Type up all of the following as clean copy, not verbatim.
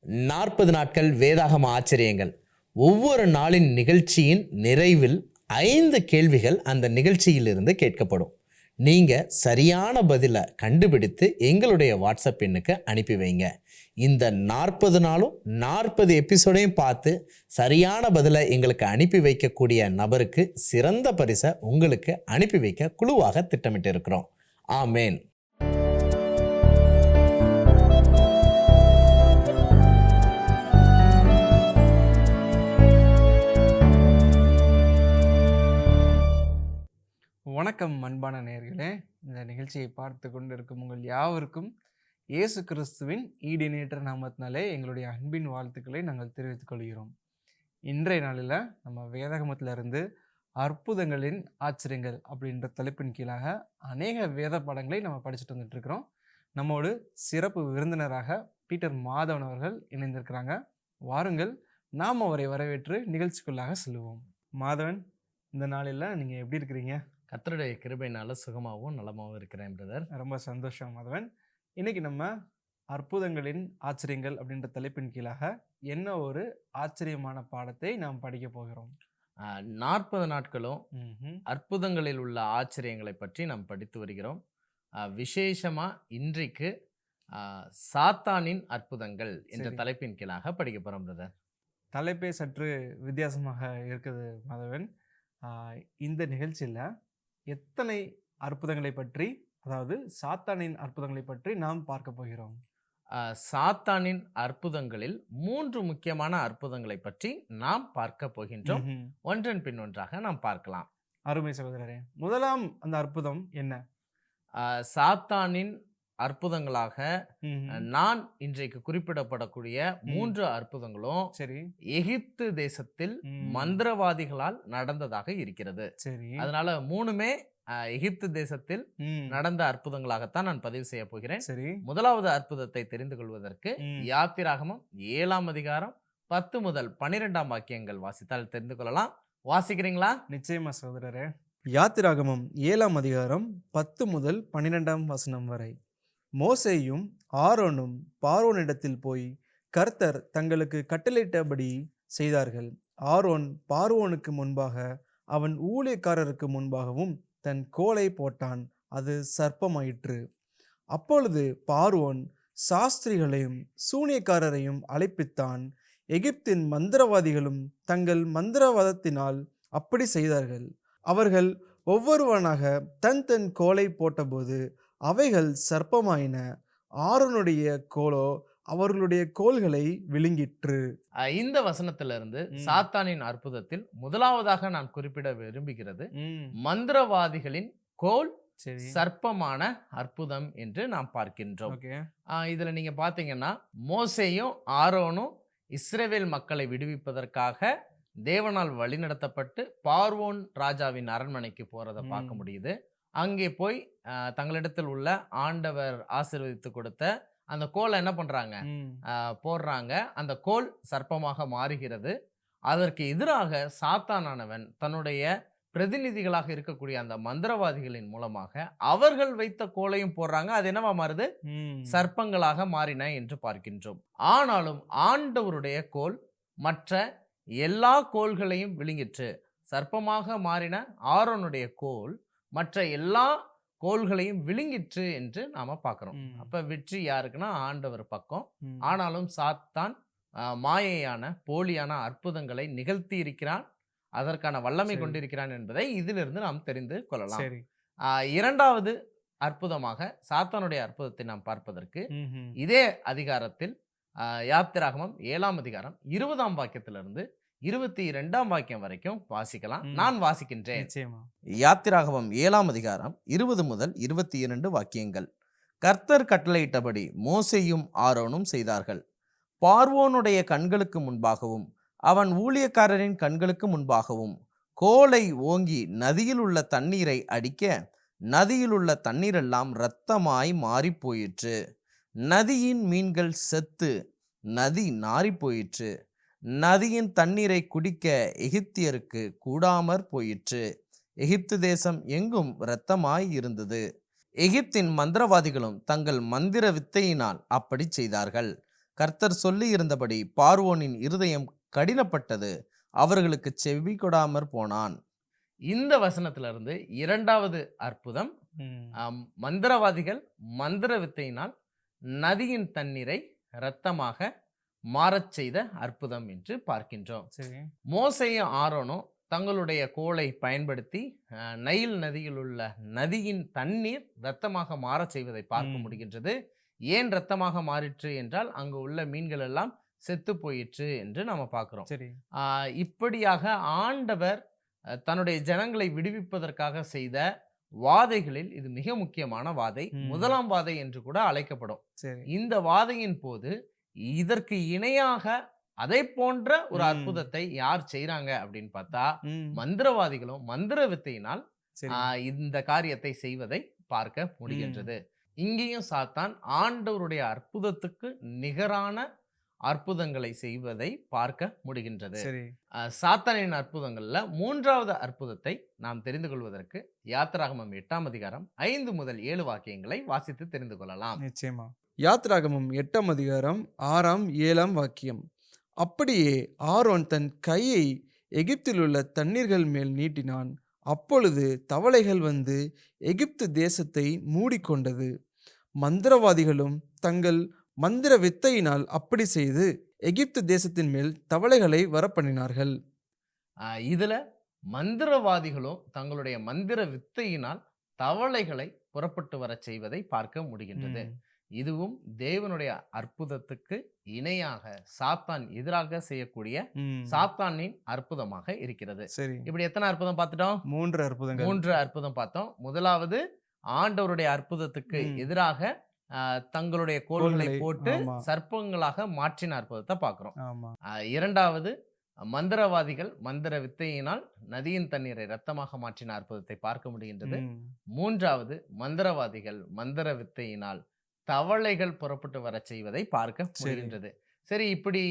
40 நாட்கள் வேதாகம ஆச்சரியங்கள். ஒவ்வொரு நாளின் நிகழ்ச்சியின் நிறைவில் 5 கேள்விகள் அந்த நிகழ்ச்சியிலிருந்து கேட்கப்படும். நீங்க சரியான பதில கண்டுபிடித்து எங்களுடைய வாட்ஸ்அப் எண்ணுக்கு அனுப்பி வைங்க. இந்த 40 நாளும் 40 எபிசோடையும் பார்த்து சரியான பதிலை எங்களுக்கு அனுப்பி வைக்கக்கூடிய நபருக்கு சிறந்த பரிசை உங்களுக்கு அனுப்பி வைக்க குழுவாக திட்டமிட்டு இருக்கிறோம். ஆமேன். வணக்கம் அன்பான நேயர்களே. இந்த நிகழ்ச்சியை பார்த்து கொண்டிருக்கும் உங்கள் யாவருக்கும் இயேசு கிறிஸ்துவின் ஈடினேற்ற நாமத்தினாலே எங்களுடைய அன்பின் வாழ்த்துக்களை நாங்கள் தெரிவித்துக் கொள்கிறோம். இன்றைய நாளில் நம்ம வேதாகமத்திலிருந்து அற்புதங்களின் ஆச்சரியங்கள் அப்படின்ற தலைப்பின் கீழாக அநேக வேத பாடங்களை நம்ம படிச்சுட்டு வந்துட்டு இருக்கிறோம். நம்மோடு சிறப்பு விருந்தினராக பீட்டர் மாதவன் அவர்கள் இணைந்திருக்கிறாங்க. வாருங்கள், நாம் அவரை வரவேற்று நிகழ்ச்சிக்குள்ளாக செல்வோம். மாதவன், இந்த நாளில் நீங்கள் எப்படி இருக்கிறீங்க? கர்த்தருடைய கிருபையினால சுகமாகவும் நலமாகவும் இருக்கிறேன் பிரதர். ரொம்ப சந்தோஷம் மாதவன். இன்னைக்கு நம்ம அற்புதங்களின் ஆச்சரியங்கள் அப்படின்ற தலைப்பின் கீழாக என்ன ஒரு ஆச்சரியமான பாடத்தை நாம் படிக்க போகிறோம்? 40 நாட்களும் அற்புதங்களில் உள்ள ஆச்சரியங்களை பற்றி நாம் படித்து வருகிறோம். விசேஷமா இன்றைக்கு சாத்தானின் அற்புதங்கள் என்ற தலைப்பின் கீழாக படிக்க போறோம் பிரதர். தலைப்பே சற்று வித்தியாசமாக இருக்குது மாதவன். இந்த நிகழ்ச்சியில் எத்தனை அற்புதங்களை பற்றி, அதாவது சாத்தானின் அற்புதங்களை பற்றி நாம் பார்க்க போகிறோம்? சாத்தானின் அற்புதங்களில் 3 முக்கியமான அற்புதங்களை பற்றி நாம் பார்க்க போகின்றோம். ஒன்றன் பின் ஒன்றாக நாம் பார்க்கலாம். அருமை சகோதரரே, முதலாம் அந்த அற்புதம் என்ன? சாத்தானின் அற்புதங்களாக நான் இன்றைக்கு குறிப்பிடப்படக்கூடிய 3 அற்புதங்களும் எகிப்து தேசத்தில் மந்திரவாதிகளால் நடந்ததாக இருக்கிறது. அதனால 3மே எகிப்து தேசத்தில் நடந்த அற்புதங்களாகத்தான் நான் பதிவு செய்ய போகிறேன். முதலாவது அற்புதத்தை தெரிந்து கொள்வதற்கு யாத்திராகமம் 7ஆம் அதிகாரம் 10 முதல் 12ஆம் வாக்கியங்கள் வாசித்தால் தெரிந்து கொள்ளலாம். வாசிக்கிறீங்களா? நிச்சயமா சகோதரரே. யாத்திராகமம் 7ஆம் அதிகாரம் 10 முதல் 12ஆம் வசனம் வரை. மோசேயும் ஆரோனும் பார்வோனிடத்தில் போய் கர்த்தர் தங்களுக்கு கட்டளையிட்டபடி செய்தார்கள். ஆரோன் பார்வோனுக்கு முன்பாக அவன் ஊழியக்காரருக்கு முன்பாகவும் தன் கோலை போட்டான், அது சர்ப்பமாயிற்று. அப்பொழுது பார்வோன் சாஸ்திரிகளையும் சூனியக்காரரையும் அழைப்பித்தான். எகிப்தின் மந்திரவாதிகளும் தங்கள் மந்திரவாதத்தினால் அப்படி செய்தார்கள். அவர்கள் ஒவ்வொருவனாக தன் தன் கோலை போட்டபோது அவைகள் சர்ப்பமாயின. ஆரோனுடைய கோலோ அவர்களுடைய கோல்களை விழுங்கிற்று. இந்த வசனத்திலிருந்து சாத்தானின் அற்புதத்தில் முதலாவதாக நான் குறிப்பிட விரும்புகிறது மந்திரவாதிகளின் கோல் சர்ப்பமான அற்புதம் என்று நாம் பார்க்கின்றோம். இதுல நீங்க பாத்தீங்கன்னா மோசேயும் ஆரோனும் இஸ்ரவேல் மக்களை விடுவிப்பதற்காக தேவனால் வழிநடத்தப்பட்டு பார்வோன் ராஜாவின் அரண்மனைக்கு போறதை பார்க்க முடியுது. அங்கே போய் தங்களிடத்தில் உள்ள ஆண்டவர் ஆசீர்வதித்து கொடுத்த அந்த கோலை என்ன பண்றாங்க, போடுறாங்க. அந்த கோல் சர்ப்பமாக மாறுகிறது. அதற்கு எதிராக சாத்தானானவன் தன்னுடைய பிரதிநிதிகளாக இருக்கக்கூடிய அந்த மந்திரவாதிகளின் மூலமாக அவர்கள் வைத்த கோலையும் போடுறாங்க. அது என்னவா மாறுது? சர்ப்பங்களாக மாறின என்று பார்க்கின்றோம். ஆனாலும் ஆண்டவருடைய கோல் மற்ற எல்லா கோள்களையும் விழுங்கிற்று. சர்ப்பமாக மாறின ஆரோனுடைய கோல் மற்ற எல்லா கோள்களையும் விழுங்கிற்று என்று நாம பார்க்கிறோம். அப்ப வெற்றி யாருக்குன்னா ஆண்டவர் பக்கம். ஆனாலும் சாத்தான் மாயையான போலியான அற்புதங்களை நிகழ்த்தி இருக்கிறான், அதற்கான வல்லமை கொண்டிருக்கிறான் என்பதை இதிலிருந்து நாம் தெரிந்து கொள்ளலாம். இரண்டாவது அற்புதமாக சாத்தானுடைய அற்புதத்தை நாம் பார்ப்பதற்கு இதே அதிகாரத்தில் யாத்திராகமம் 7ஆம் அதிகாரம் 20ஆம் வாக்கியத்திலிருந்து 22ஆம் வாக்கியம் வரைக்கும் வாசிக்கலாம். நான் வாசிக்கின்றேன். யாத்திராகமம் 7ஆம் அதிகாரம் 20 முதல் 22 வாக்கியங்கள். கர்த்தர் கட்டளையிட்டபடி மோசேயும் ஆரோனும் செய்தார்கள். பார்வோனுடைய கண்களுக்கு முன்பாகவும் அவன் ஊழியக்காரரின் கண்களுக்கு முன்பாகவும் கோலை ஓங்கி நதியில் உள்ள தண்ணீரை அடிக்க நதியில் உள்ள தண்ணீரெல்லாம் இரத்தமாய் மாறி போயிற்று. நதியின் மீன்கள் செத்து நதி நாறி போயிற்று. நதியின் தண்ணீரை குடிக்க எகிப்தியருக்கு கூடாமற் போயிற்று. எகிப்து தேசம் எங்கும் இரத்தமாய் இருந்தது. எகிப்தின் மந்திரவாதிகளும் தங்கள் மந்திர வித்தையினால் அப்படி செய்தார்கள். கர்த்தர் சொல்லி இருந்தபடி பார்வோனின் இருதயம் கடினப்பட்டது, அவர்களுக்கு செவி கொடாமற் போனான். இந்த வசனத்திலிருந்து இரண்டாவது அற்புதம், மந்திரவாதிகள் மந்திர வித்தையினால் நதியின் தண்ணீரை இரத்தமாக மாறச் செய்த அற்புதம் என்று பார்க்கின்றோம். மோசேயும் ஆரோனும் தங்களுடைய கோலை பயன்படுத்தி நைல் நதியில் உள்ள நதியின் தண்ணீர் இரத்தமாக மாறச் செய்வதை பார்க்க முடிகின்றது. ஏன் இரத்தமாக மாறிற்று என்றால் அங்கு உள்ள மீன்கள் எல்லாம் செத்து போயிற்று என்று நம்ம பார்க்கிறோம். இப்படியாக ஆண்டவர் தன்னுடைய ஜனங்களை விடுவிப்பதற்காக செய்த வாதைகளில் இது மிக முக்கியமான வாதை, முதலாம் வாதை என்று கூட அழைக்கப்படும். இந்த வாதையின் போது இதற்கு இணையாக அதை போன்ற ஒரு அற்புதத்தை யார் செய்றாங்க அப்படின்னு பார்த்தா மந்திரவாதிகளும் மந்திர வித்தையினால் இந்த காரியத்தை செய்வதை பார்க்க முடிகின்றது. இங்கேயும் சாத்தான் ஆண்டவருடைய அற்புதத்துக்கு நிகரான அற்புதங்களை செய்வதை பார்க்க முடிகின்றது. சாத்தானின் அற்புதங்கள்ல மூன்றாவது அற்புதத்தை நாம் தெரிந்து கொள்வதற்கு யாத்திராகமம் 8ஆம் அதிகாரம் 5 முதல் 7 வாக்கியங்களை வாசித்து தெரிந்து கொள்ளலாம். நிச்சயமா. யாத்திராகமம் 8ஆம் அதிகாரம் 6ஆம் 7ஆம் வாக்கியம். அப்படியே ஆரோன் தன் கையை எகிப்தில் உள்ள தண்ணீர்கள் மேல் நீட்டினான். அப்பொழுது தவளைகள் வந்து எகிப்து தேசத்தை மூடிக்கொண்டது. மந்திரவாதிகளும் தங்கள் மந்திர வித்தையினால் அப்படி செய்து எகிப்து தேசத்தின் மேல் தவளைகளை வரப்பண்ணினார்கள். இதுல மந்திரவாதிகளும் தங்களுடைய மந்திர வித்தையினால் தவளைகளை புறப்பட்டு வர செய்வதை பார்க்க முடிகின்றது. இதுவும் தேவனுடைய அற்புதத்துக்கு இணையாக சாத்தான் எதிராக செய்யக்கூடிய சாத்தானின் அற்புதமாக இருக்கிறது. இப்படி எத்தனை அற்புதம் பார்த்துட்டோம்? 3 அற்புதம் பார்த்தோம். முதலாவது ஆண்டவருடைய அற்புதத்துக்கு எதிராக தங்களுடைய கோல்களை போட்டு சர்ப்பங்களாக மாற்றின அற்புதத்தை பார்க்கிறோம். இரண்டாவது மந்திரவாதிகள் மந்திர வித்தையினால் நதியின் தண்ணீரை இரத்தமாக மாற்றின அற்புதத்தை பார்க்க முடிகின்றது. மூன்றாவது மந்திரவாதிகள் மந்திர வித்தையினால் தவளைகள் புறப்பட்டு வர செய்வதை பார்க்க முடிகின்றது. சரி, இப்படி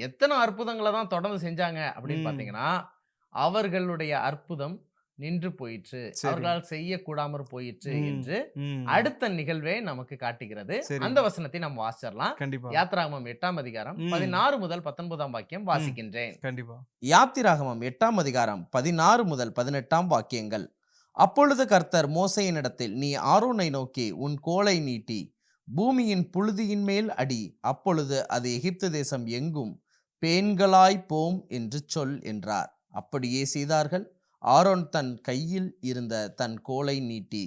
எத்தனை அற்புதங்களை தான் தொடர்ந்து செஞ்சாங்க அப்படின்னு பாத்தீங்கன்னா, அவர்களுடைய அற்புதம் நின்று போயிற்று, அவர்களால் செய்யக்கூடாமற் போயிற்று என்று அடுத்த நிகழ்வே நமக்கு காட்டுகிறது. அந்த வசனத்தை நாம் வாசிச்சிடலாம். யாத்திராகமம் 8ஆம் அதிகாரம் 16 முதல் 19ஆம் வாக்கியம் வாசிக்கின்றேன். யாத்திராகமம் 8ஆம் அதிகாரம் 16 முதல் 18ஆம் வாக்கியங்கள். அப்பொழுது கர்த்தர் மோசேயினிடத்தில், நீ ஆரோனை நோக்கி உன் கோலை நீட்டி பூமியின் புழுதியின் மேல் அடி, அப்பொழுது அது எகிப்து தேசம் எங்கும் பேன்களாய் போம் என்று சொல் என்றார். அப்படியே செய்தார்கள். ஆரோன் தன் கையில் இருந்த தன் கோலை நீட்டி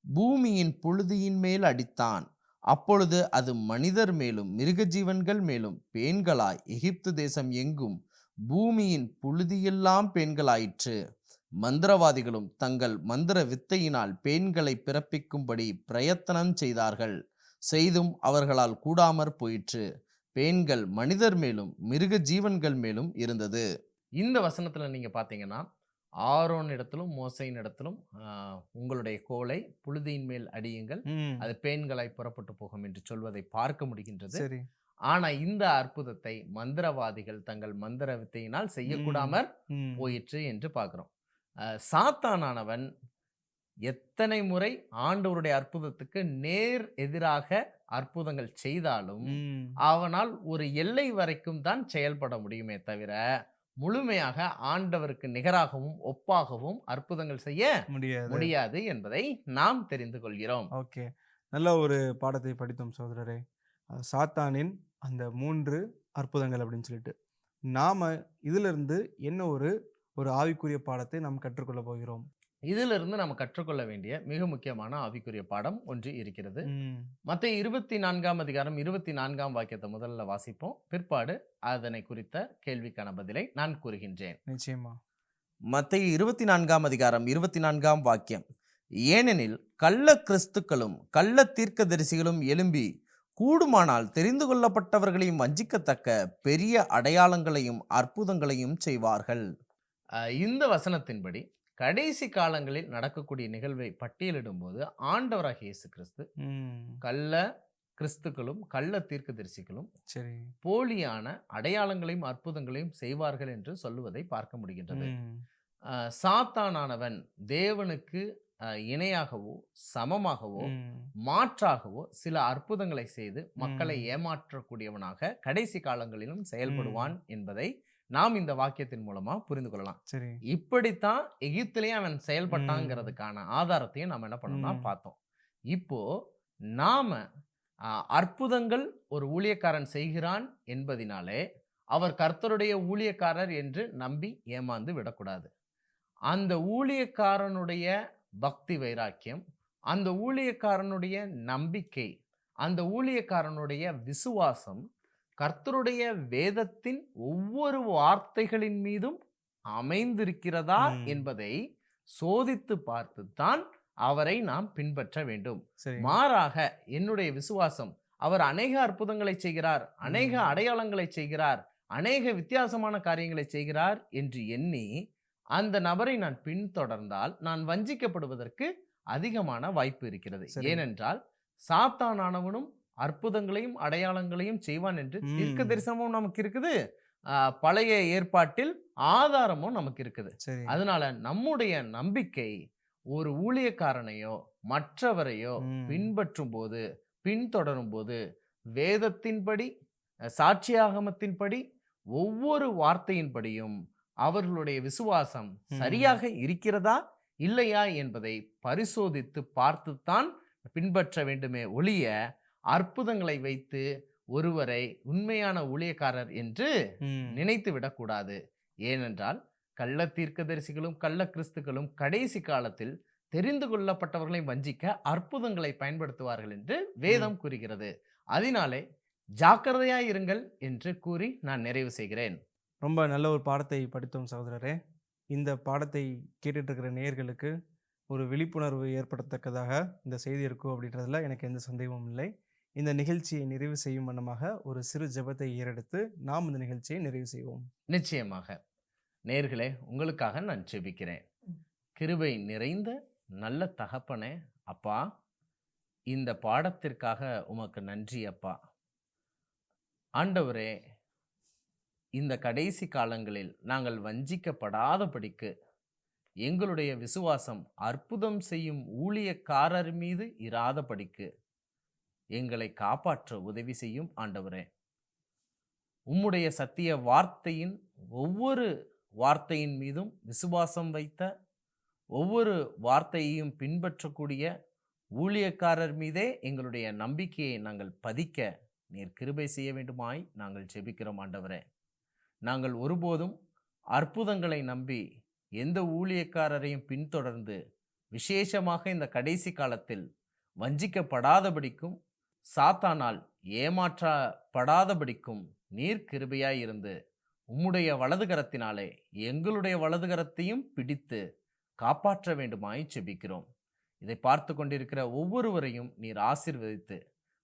பூமியின் புழுதியின் மேல் அடித்தான். அப்பொழுது அது மனிதர் மேலும் மிருக ஜீவன்கள் மேலும் பேன்களாய் எகிப்து தேசம் எங்கும் பூமியின் புழுதியெல்லாம் பேன்களாயிற்று. மந்திரவாதிகளும் தங்கள் மந்திர வித்தையினால் பேன்களை பிறப்பிக்கும்படி பிரயத்தனம் செய்தார்கள். செய்தும் அவர்களால் கூடாமற் போயிற்று. பேன்கள் மனிதர் மேலும் மிருக ஜீவன்கள் மேலும் இருந்தது. இந்த வசனத்துல நீங்க பாத்தீங்கன்னா, ஆரோன் இடத்திலும் மோசையின் இடத்திலும் உங்களுடைய கோலை புழுதியின் மேல் அடியுங்கள், அது பேன்களாய் புறப்பட்டு போகும் என்று சொல்வதை பார்க்க முடிகின்றது. ஆனா இந்த அற்புதத்தை மந்திரவாதிகள் தங்கள் மந்திர வித்தையினால் செய்யக்கூடாமற் போயிற்று என்று பார்க்கிறோம். சாத்தானானவன் எத்தனை முறை ஆண்டவருடைய அற்புதத்துக்கு நேர் எதிராக அற்புதங்கள் செய்தாலும் அவனால் ஒரு எல்லை வரைக்கும் தான் செயல்பட முடியுமே தவிர முழுமையாக ஆண்டவருக்கு நிகராகவும் ஒப்பாகவும் அற்புதங்கள் செய்ய முடியாது என்பதை நாம் தெரிந்து கொள்கிறோம். ஓகே, நல்ல ஒரு பாடத்தை படித்தோம் சகோதரரே. சாத்தானின் அந்த 3 அற்புதங்கள் அப்படின்னு சொல்லிட்டு நாம இதுல இருந்து என்ன ஒரு ஆவிக்குரிய பாடத்தை நாம் கற்றுக்கொள்ள போகிறோம். இதிலிருந்து நம்ம கற்றுக்கொள்ள வேண்டிய மிக முக்கியமான ஆவிக்குரிய பாடம் ஒன்று இருக்கிறது. மத்தேயு 24ஆம் அதிகாரம் 24ஆம் வாக்கியத்தை முதல்ல வாசிப்போம். பிற்பாடு அதனை குறித்த கேள்விக்கான பதிலை நான் கூறுகின்றேன். நிச்சயமா. மத்தேயு 24ஆம் அதிகாரம் 24ஆம் வாக்கியம். ஏனெனில் கள்ள கிறிஸ்துக்களும் கள்ள தீர்க்கதரிசிகளும் எழும்பி கூடுமானால் தெரிந்து கொள்ளப்பட்டவர்களையும் வஞ்சிக்கத்தக்க பெரிய அடையாளங்களையும் அற்புதங்களையும் செய்வார்கள். இந்த வசனத்தின்படி கடைசி காலங்களில் நடக்கக்கூடிய நிகழ்வை பட்டியலிடும் போது ஆண்டவராகிய இயேசு கிறிஸ்து கள்ள கிறிஸ்துக்களும் கள்ள தீர்க்கதரிசிகளும் போலியான அடையாளங்களையும் அற்புதங்களையும் செய்வார்கள் என்று சொல்லுவதை பார்க்க முடிகின்றது. சாத்தானானவன் தேவனுக்கு இணையாகவோ சமமாகவோ ம். மாற்றாகவோ சில அற்புதங்களை செய்து மக்களை ஏமாற்றக்கூடியவனாக கடைசி காலங்களிலும் செயல்படுவான் என்பதை நாம் இந்த வாக்கியத்தின் மூலமா புரிந்து கொள்ளலாம். சரி. இப்படித்தான் எகிப்திலேயே அவன் செயல்பட்டாங்கிறதுக்கான ஆதாரத்தையும் நம்ம என்ன பண்ணோம்னா பார்த்தோம். இப்போ நாம அற்புதங்கள் ஒரு ஊழியக்காரன் செய்கிறான் என்பதினாலே அவர் கர்த்தருடைய ஊழியக்காரர் என்று நம்பி ஏமாந்து விடக்கூடாது. அந்த ஊழியக்காரனுடைய பக்தி வைராக்கியம், அந்த ஊழியக்காரனுடைய நம்பிக்கை, அந்த ஊழியக்காரனுடைய விசுவாசம் கர்த்தருடைய வேதத்தின் ஒவ்வொரு வார்த்தைகளின் மீதும் அமைந்திருக்கிறதா என்பதை சோதித்து பார்த்துத்தான் அவரை நாம் பின்பற்ற வேண்டும். சரி. மாறாக என்னுடைய விசுவாசம் அவர் அநேக அற்புதங்களை செய்கிறார், அநேக அடையாளங்களை செய்கிறார், அநேக வித்தியாசமான காரியங்களை செய்கிறார் என்று எண்ணி அந்த நபரை நான் பின்தொடர்ந்தால் நான் வஞ்சிக்கப்படுவதற்கு அதிகமான வாய்ப்பு இருக்கிறது. சரி. ஏனென்றால் சாத்தானானவனும் அற்புதங்களையும் அடையாளங்களையும் செய்வான் என்று தீர்க்க தரிசனமும் நமக்கு இருக்குது, பழைய ஏற்பாட்டில் ஆதாரமும் நமக்கு இருக்குது. சரி. அதனால நம்முடைய நம்பிக்கை ஒரு ஊழியக்காரனையோ மற்றவரையோ பின்பற்றும் போது பின்தொடரும் போது வேதத்தின்படி சாட்சியாகமத்தின்படி ஒவ்வொரு வார்த்தையின்படியும் அவர்களுடைய விசுவாசம் சரியாக இருக்கிறதா இல்லையா என்பதை பரிசோதித்து பார்த்துத்தான் பின்பற்ற வேண்டுமே ஒழிய அற்புதங்களை வைத்து ஒருவரை உண்மையான ஊழியக்காரர் என்று நினைத்து விடக்கூடாது. ஏனென்றால் கள்ள தீர்க்கதரிசிகளும் கள்ள கிறிஸ்துக்களும் கடைசி காலத்தில் தெரிந்து கொள்ளப்பட்டவர்களை வஞ்சிக்க அற்புதங்களை பயன்படுத்துவார்கள் என்று வேதம் கூறுகிறது. அதனாலே ஜாக்கிரதையாய் இருங்கள் என்று கூறி நான் நிறைவு செய்கிறேன். ரொம்ப நல்ல ஒரு பாடத்தை படித்தோம் சகோதரரே. இந்த பாடத்தை கேட்டுட்டு இருக்கிற நேயர்களுக்கு ஒரு விழிப்புணர்வு ஏற்படத்தக்கதாக இந்த செய்தி இருக்கும் அப்படின்றதுல எனக்கு எந்த சந்தேகமும் இல்லை. இந்த நிகழ்ச்சியை நிறைவு செய்யும் வண்ணமாக ஒரு சிறு ஜெபத்தை ஏறெடுத்து நாம் இந்த நிகழ்ச்சியை நிறைவு செய்வோம். நிச்சயமாக நேயர்களே, உங்களுக்காக நான் ஜெபிக்கிறேன். கிருபை நிறைந்த நல்ல தகப்பனே, அப்பா, இந்த பாடத்திற்காக உமக்கு நன்றி அப்பா. ஆண்டவரே, இந்த கடைசி காலங்களில் நாங்கள் வஞ்சிக்கப்படாதபடிக்கு எங்களுடைய விசுவாசம் அற்புதம் செய்யும் ஊழியக்காரர் மீது இராதபடிக்கு எங்களை காப்பாற்ற உதவி செய்யும் ஆண்டவரே. உம்முடைய சத்திய வார்த்தையின் ஒவ்வொரு வார்த்தையின் மீதும் விசுவாசம் வைத்த, ஒவ்வொரு வார்த்தையையும் பின்பற்றக்கூடிய ஊழியக்காரர் மீதே எங்களுடைய நம்பிக்கையை நாங்கள் பதிக்க நீர் கிருபை செய்ய வேண்டுமாய் நாங்கள் ஜெபிக்கிறோம் ஆண்டவரே. நாங்கள் ஒருபோதும் அற்புதங்களை நம்பி எந்த ஊழியக்காரரையும் பின்தொடர்ந்து விசேஷமாக இந்த கடைசி காலத்தில் வஞ்சிக்கப்படாதபடிக்கும் சாத்தானால் ஏமாற்றப்படாதபடிக்கும் நீர் கிருபையாய் இருந்து உம்முடைய வலதுகரத்தினாலே எங்களுடைய வலதுகரத்தையும் பிடித்து காப்பாற்ற வேண்டுமாய் ஜெபிக்கிறோம். இதை பார்த்து கொண்டிருக்கிற ஒவ்வொருவரையும் நீர் ஆசீர்வதித்து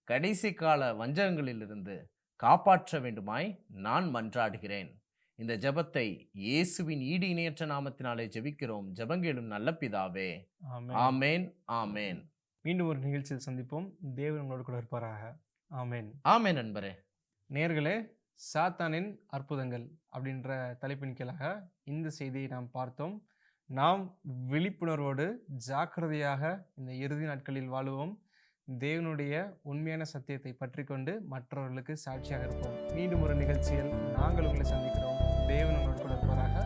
கடைசி கால வஞ்சகங்களிலிருந்து காப்பாற்ற வேண்டுமாய் நான் மன்றாடுகிறேன். இந்த ஜெபத்தை இயேசுவின் ஈடு இணையற்ற நாமத்தினாலே ஜெபிக்கிறோம். ஜெபங்கேளும் நல்ல பிதாவே. ஆமேன், ஆமேன். மீண்டும் ஒரு நிகழ்ச்சியில் சந்திப்போம். தேவன் உங்களோடு கூட இருப்பாராக. ஆமேன். ஆமேன். நண்பரே, நேயர்களே, சாத்தானின் அற்புதங்கள் அப்படின்ற தலைப்பின் கீழாக இந்த செய்தியை நாம் பார்த்தோம். நாம் விழிப்புணர்வோடு ஜாக்கிரதையாக இந்த இறுதி நாட்களில் வாழுவோம். தேவனுடைய உண்மையான சத்தியத்தை பற்றி கொண்டு மற்றவர்களுக்கு சாட்சியாக இருப்போம். மீண்டும் ஒரு நிகழ்ச்சியில் நாங்கள் உங்களை சந்திக்கிறோம். தேவன் உங்களோடு கூட இருப்பாராக.